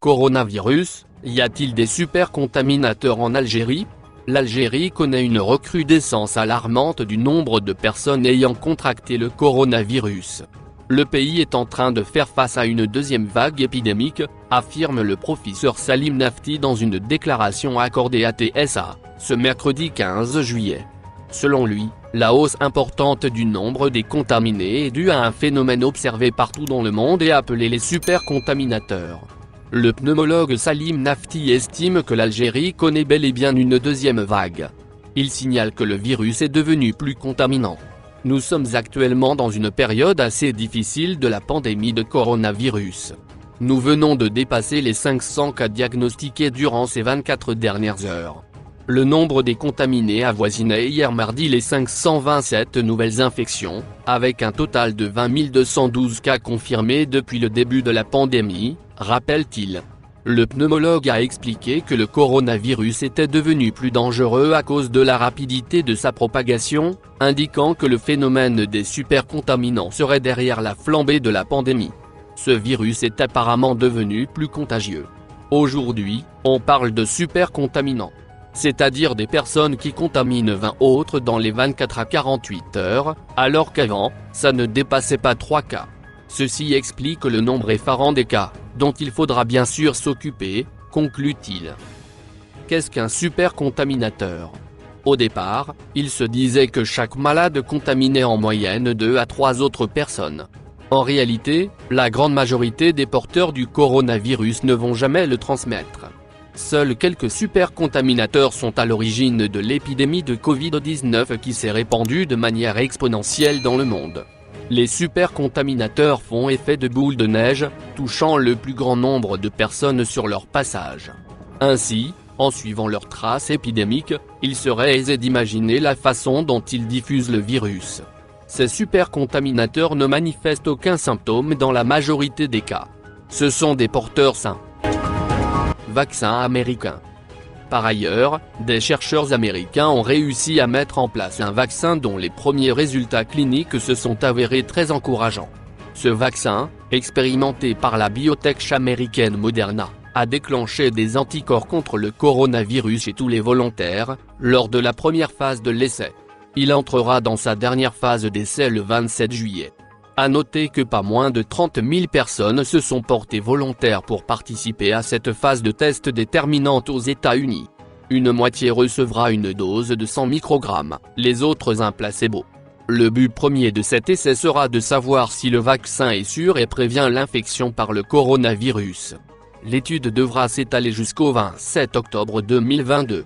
coronavirus, y a-t-il des supercontaminateurs en Algérie? L'Algérie connaît une recrudescence alarmante du nombre de personnes ayant contracté le coronavirus. Le pays est en train de faire face à une deuxième vague épidémique, affirme le professeur Salim Nafti dans une déclaration accordée à TSA, ce mercredi 15 juillet. Selon lui, la hausse importante du nombre des contaminés est due à un phénomène observé partout dans le monde et appelé les supercontaminateurs. Le pneumologue Salim Nafti estime que l'Algérie connaît bel et bien une deuxième vague. Il signale que le virus est devenu plus contaminant. Nous sommes actuellement dans une période assez difficile de la pandémie de coronavirus. Nous venons de dépasser les 500 cas diagnostiqués durant ces 24 dernières heures. Le nombre des contaminés avoisinait hier mardi les 527 nouvelles infections, avec un total de 20 212 cas confirmés depuis le début de la pandémie, rappelle-t-il. Le pneumologue a expliqué que le coronavirus était devenu plus dangereux à cause de la rapidité de sa propagation, indiquant que le phénomène des supercontaminants serait derrière la flambée de la pandémie. Ce virus est apparemment devenu plus contagieux. Aujourd'hui, on parle de supercontaminants, c'est-à-dire des personnes qui contaminent 20 autres dans les 24 à 48 heures, alors qu'avant, ça ne dépassait pas 3 cas. Ceci explique le nombre effarant des cas, dont il faudra bien sûr s'occuper, conclut-il. Qu'est-ce qu'un supercontaminateur? Au départ, il se disait que chaque malade contaminait en moyenne 2 à 3 autres personnes. En réalité, la grande majorité des porteurs du coronavirus ne vont jamais le transmettre. Seuls quelques supercontaminateurs sont à l'origine de l'épidémie de Covid-19 qui s'est répandue de manière exponentielle dans le monde. Les supercontaminateurs font effet de boule de neige, touchant le plus grand nombre de personnes sur leur passage. Ainsi, en suivant leurs traces épidémiques, il serait aisé d'imaginer la façon dont ils diffusent le virus. Ces supercontaminateurs ne manifestent aucun symptôme dans la majorité des cas. Ce sont des porteurs sains. Vaccin américain. Par ailleurs, des chercheurs américains ont réussi à mettre en place un vaccin dont les premiers résultats cliniques se sont avérés très encourageants. Ce vaccin, expérimenté par la biotech américaine Moderna, a déclenché des anticorps contre le coronavirus chez tous les volontaires, lors de la première phase de l'essai. Il entrera dans sa dernière phase d'essai le 27 juillet. À noter que pas moins de 30 000 personnes se sont portées volontaires pour participer à cette phase de test déterminante aux États-Unis. Une moitié recevra une dose de 100 microgrammes, les autres un placebo. Le but premier de cet essai sera de savoir si le vaccin est sûr et prévient l'infection par le coronavirus. L'étude devra s'étaler jusqu'au 27 octobre 2022.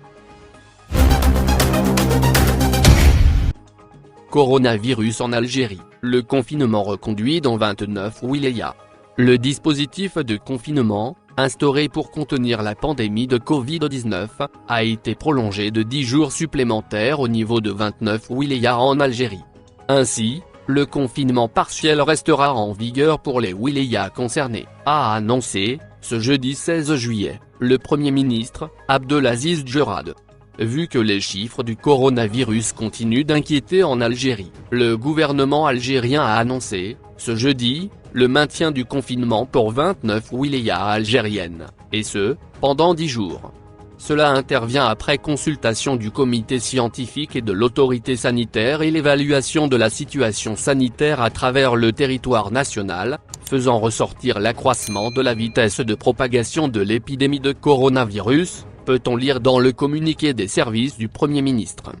Coronavirus en Algérie, le confinement reconduit dans 29 wilayas. Le dispositif de confinement, instauré pour contenir la pandémie de Covid-19, a été prolongé de 10 jours supplémentaires au niveau de 29 wilayas en Algérie. Ainsi, le confinement partiel restera en vigueur pour les wilayas concernés, a annoncé, ce jeudi 16 juillet, le Premier ministre, Abdelaziz Djerad. Vu que les chiffres du coronavirus continuent d'inquiéter en Algérie, le gouvernement algérien a annoncé, ce jeudi, le maintien du confinement pour 29 wilayas algériennes, et ce, pendant 10 jours. Cela intervient après consultation du comité scientifique et de l'autorité sanitaire et l'évaluation de la situation sanitaire à travers le territoire national, faisant ressortir l'accroissement de la vitesse de propagation de l'épidémie de coronavirus, peut-on lire dans le communiqué des services du Premier ministre.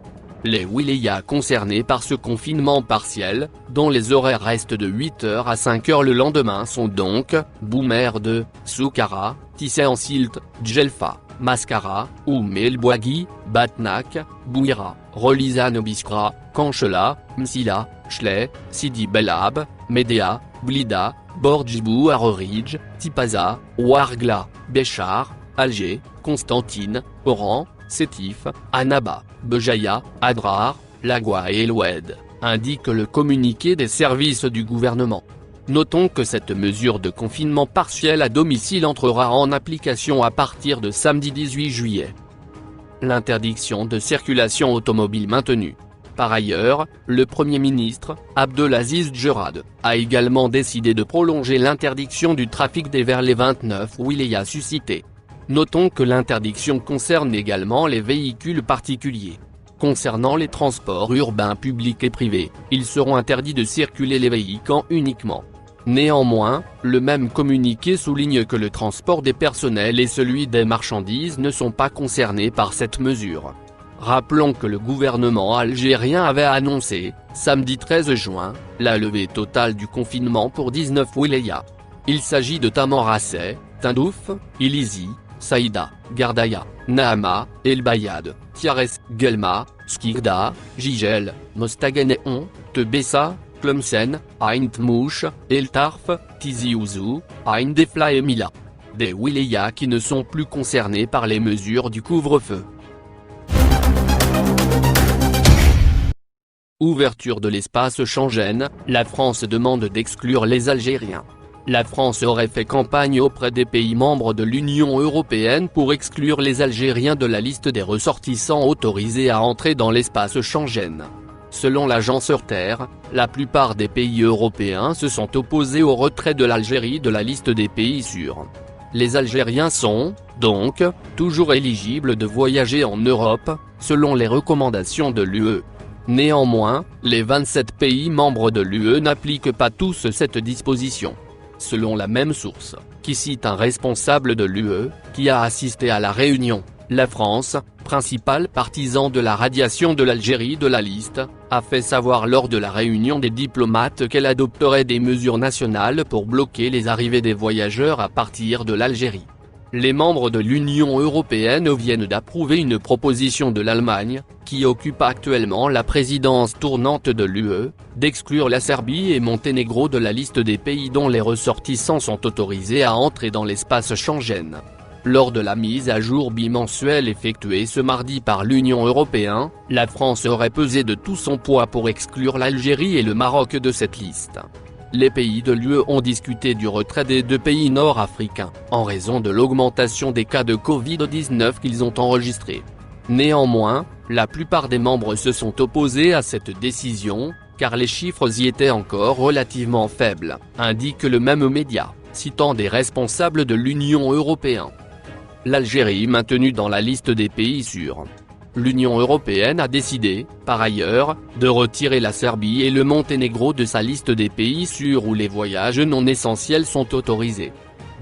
Les wilayas concernés par ce confinement partiel, dont les horaires restent de 8h à 5h le lendemain sont donc, Boumerdé, Soukara, Tissé-en-Silt, Djelfa, Mascara, Oum El Bouaghi, Batnak, Bouira, Rolizane Biskra, Kanchela, Msila, Chley, Sidi Belab, Médéa, Blida, Bordjibou Arorij, Tipaza, Ouargla, Béchar, Alger, Constantine, Oran, Sétif, Annaba, Béjaïa, Adrar, Lagua et El Oued, indique le communiqué des services du gouvernement. Notons que cette mesure de confinement partiel à domicile entrera en application à partir de samedi 18 juillet. L'interdiction de circulation automobile maintenue. Par ailleurs, le Premier ministre, Abdelaziz Djerad, a également décidé de prolonger l'interdiction du trafic vers les 29 wilayas suscités. Notons que l'interdiction concerne également les véhicules particuliers. Concernant les transports urbains publics et privés, ils seront interdits de circuler les véhicules uniquement. Néanmoins, le même communiqué souligne que le transport des personnels et celui des marchandises ne sont pas concernés par cette mesure. Rappelons que le gouvernement algérien avait annoncé, samedi 13 juin, la levée totale du confinement pour 19 wilayas. Il s'agit de Tamanrasset, Tindouf, Ilizi, Saïda, Gardaya, Nahama, El Bayad, Tiares, Guelma, Skirda, Jigel, Mostaganéon, Tebessa, Tlemcen, Ain Tmouch, El Tarf, Tizi Ouzou, Ain Defla et Mila. Des wilayas qui ne sont plus concernés par les mesures du couvre-feu. Ouverture de l'espace Schengen, la France demande d'exclure les Algériens. La France aurait fait campagne auprès des pays membres de l'Union européenne pour exclure les Algériens de la liste des ressortissants autorisés à entrer dans l'espace Schengen. Selon l'agence Reuters, la plupart des pays européens se sont opposés au retrait de l'Algérie de la liste des pays sûrs. Les Algériens sont, donc, toujours éligibles de voyager en Europe, selon les recommandations de l'UE. Néanmoins, les 27 pays membres de l'UE n'appliquent pas tous cette disposition. Selon la même source, qui cite un responsable de l'UE, qui a assisté à la réunion, la France, principal partisan de la radiation de l'Algérie de la liste, a fait savoir lors de la réunion des diplomates qu'elle adopterait des mesures nationales pour bloquer les arrivées des voyageurs à partir de l'Algérie. Les membres de l'Union européenne viennent d'approuver une proposition de l'Allemagne, qui occupe actuellement la présidence tournante de l'UE, d'exclure la Serbie et Monténégro de la liste des pays dont les ressortissants sont autorisés à entrer dans l'espace Schengen. Lors de la mise à jour bimensuelle effectuée ce mardi par l'Union européenne, la France aurait pesé de tout son poids pour exclure l'Algérie et le Maroc de cette liste. Les pays de l'UE ont discuté du retrait des deux pays nord-africains, en raison de l'augmentation des cas de Covid-19 qu'ils ont enregistrés. Néanmoins, la plupart des membres se sont opposés à cette décision, car les chiffres y étaient encore relativement faibles, indique le même média, citant des responsables de l'Union européenne. L'Algérie maintenue dans la liste des pays sûrs. L'Union européenne a décidé, par ailleurs, de retirer la Serbie et le Monténégro de sa liste des pays sûrs où les voyages non essentiels sont autorisés.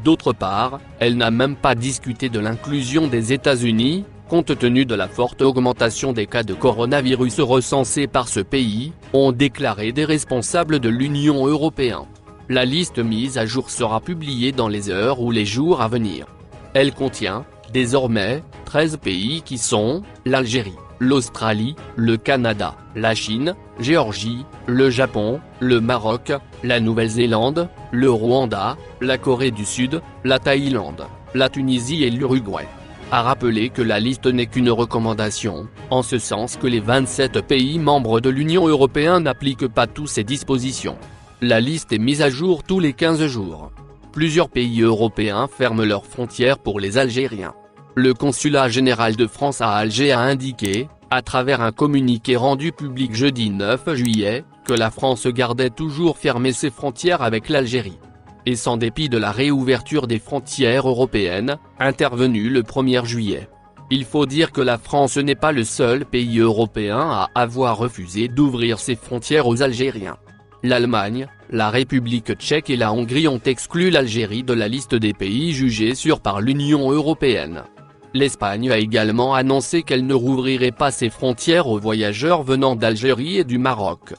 D'autre part, elle n'a même pas discuté de l'inclusion des États-Unis, compte tenu de la forte augmentation des cas de coronavirus recensés par ce pays, ont déclaré des responsables de l'Union européenne. La liste mise à jour sera publiée dans les heures ou les jours à venir. Elle contient, désormais, 13 pays qui sont, l'Algérie, l'Australie, le Canada, la Chine, Géorgie, le Japon, le Maroc, la Nouvelle-Zélande, le Rwanda, la Corée du Sud, la Thaïlande, la Tunisie et l'Uruguay. A rappeler que la liste n'est qu'une recommandation, en ce sens que les 27 pays membres de l'Union européenne n'appliquent pas tous ces dispositions. La liste est mise à jour tous les 15 jours. Plusieurs pays européens ferment leurs frontières pour les Algériens. Le consulat général de France à Alger a indiqué, à travers un communiqué rendu public jeudi 9 juillet, que la France gardait toujours fermé ses frontières avec l'Algérie. Et sans dépit de la réouverture des frontières européennes, intervenue le 1er juillet. Il faut dire que la France n'est pas le seul pays européen à avoir refusé d'ouvrir ses frontières aux Algériens. L'Allemagne, la République tchèque et la Hongrie ont exclu l'Algérie de la liste des pays jugés sûrs par l'Union européenne. L'Espagne a également annoncé qu'elle ne rouvrirait pas ses frontières aux voyageurs venant d'Algérie et du Maroc.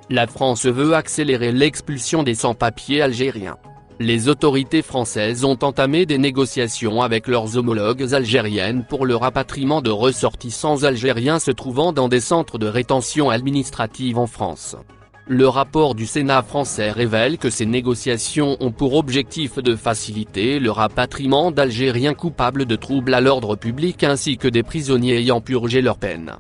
La France veut accélérer l'expulsion des sans-papiers algériens. Les autorités françaises ont entamé des négociations avec leurs homologues algériennes pour le rapatriement de ressortissants algériens se trouvant dans des centres de rétention administrative en France. Le rapport du Sénat français révèle que ces négociations ont pour objectif de faciliter le rapatriement d'Algériens coupables de troubles à l'ordre public ainsi que des prisonniers ayant purgé leur peine.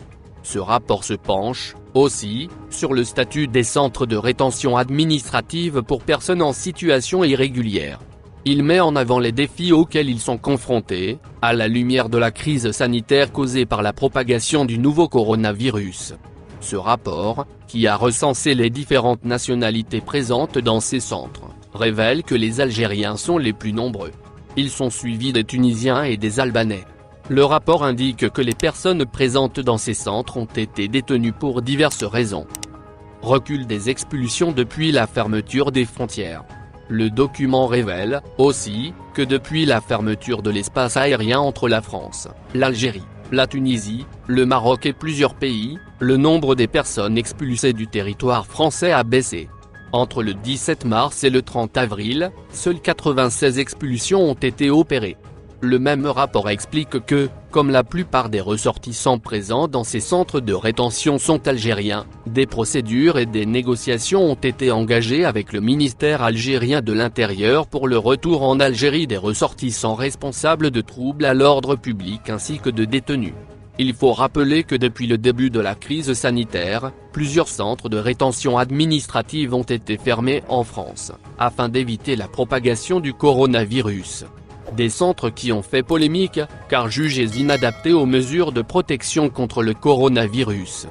Ce rapport se penche, aussi, sur le statut des centres de rétention administrative pour personnes en situation irrégulière. Il met en avant les défis auxquels ils sont confrontés, à la lumière de la crise sanitaire causée par la propagation du nouveau coronavirus. Ce rapport, qui a recensé les différentes nationalités présentes dans ces centres, révèle que les Algériens sont les plus nombreux. Ils sont suivis des Tunisiens et des Albanais. Le rapport indique que les personnes présentes dans ces centres ont été détenues pour diverses raisons. Recul des expulsions depuis la fermeture des frontières. Le document révèle, aussi, que depuis la fermeture de l'espace aérien entre la France, l'Algérie, la Tunisie, le Maroc et plusieurs pays, le nombre des personnes expulsées du territoire français a baissé. Entre le 17 mars et le 30 avril, seules 96 expulsions ont été opérées. Le même rapport explique que, comme la plupart des ressortissants présents dans ces centres de rétention sont algériens, des procédures et des négociations ont été engagées avec le ministère algérien de l'Intérieur pour le retour en Algérie des ressortissants responsables de troubles à l'ordre public ainsi que de détenus. Il faut rappeler que depuis le début de la crise sanitaire, plusieurs centres de rétention administrative ont été fermés en France, afin d'éviter la propagation du coronavirus. Des centres qui ont fait polémique, car jugés inadaptés aux mesures de protection contre le coronavirus.